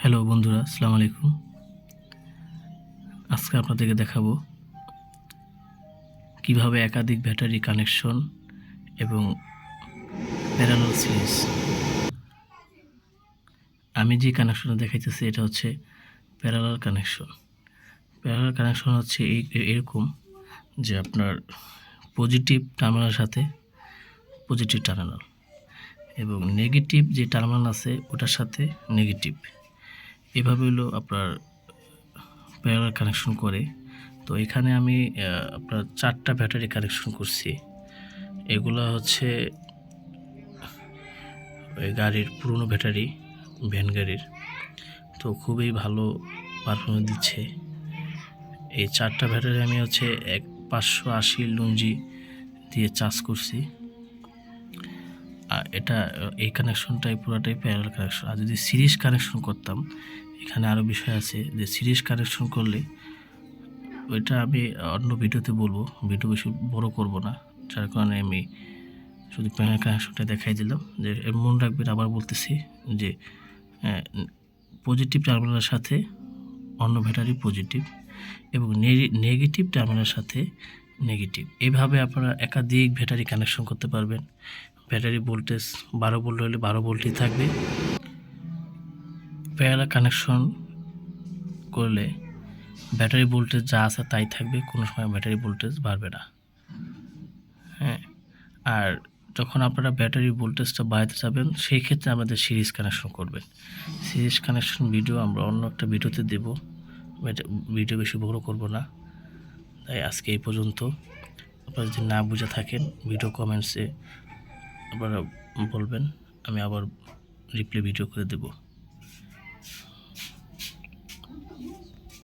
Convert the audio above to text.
Hello বন্ধুরা, আসসালামু আলাইকুম। আজকে আপনাদেরকে দেখাবো কিভাবে একাধিক ব্যাটারি কানেকশন এবং প্যারালাল সিরিজ। আমি যে কানেকশনটা দেখাইতেছি এটা হচ্ছে প্যারালাল কানেকশন। প্যারালাল কানেকশন হচ্ছে এরকম যে আপনার পজিটিভ টার্মিনালের সাথে পজিটিভ টার্মিনাল এবং নেগেটিভ যে টার্মিনাল আছে ওটার সাথে নেগেটিভ, এভাবে হলো আপনার প্যারালাল কানেকশন করে। তো এখানে আমি আপনার 4টা ব্যাটারি কানেকশন করছি। এগুলো হচ্ছে ওই গাড়ির পুরনো ব্যাটারি, ভ্যান গাড়ির। তো খুবই ভালো পারফরমেন্স দিচ্ছে। এই 4টা ব্যাটারি আমি হচ্ছে 580 লুঞ্জি দিয়ে চার্জ করছি। আর এই কানেকশনটাই পুরোটাই প্যারালাল কানেকশন। আর যদি সিরিজ কানেকশন করতাম, এখানে আরও বিষয় আছে যে সিরিজ কানেকশন করলে ওইটা আমি অন্য ভিডিওতে বলবো, ভিডিও বেশি বড় করব না, যার কারণে আমি শুধু প্যারালাল কানেকশনটা দেখাই দিলাম। যে মনে রাখবেন, আবার বলতেছি যে পজিটিভ টার্মিনালের সাথে অন্য ব্যাটারি পজিটিভ এবং নেগেটিভ টার্মিনালের সাথে নেগেটিভ, এইভাবে আপনারা একাধিক ব্যাটারি কানেকশন করতে পারবেন। ব্যাটারি ভোল্টেজ 12 ভোল্ট হলে 12 ভোল্টই থাকবে। প্যারালাল কানেকশন করলে ব্যাটারি ভোল্টেজ যা আছে তাই থাকবে, কোনো সময় ব্যাটারি ভোল্টেজ বাড়বে না। হ্যাঁ, আর যখন আপনারা ব্যাটারি ভোল্টেজটা বাড়াতে যাবেন সেই ক্ষেত্রে আমাদের সিরিজ কানেকশন করবেন। সিরিজ কানেকশন ভিডিও আমরা অন্য একটা ভিডিওতে দেব, ভিডিও বেশি বড় করব না। তাই আজকে এই পর্যন্ত। আপনারা যদি না বুঝে থাকেন ভিডিও কমেন্টসে আপনারা বলবেন, আমি আবার রিপ্লাই ভিডিও করে দেব।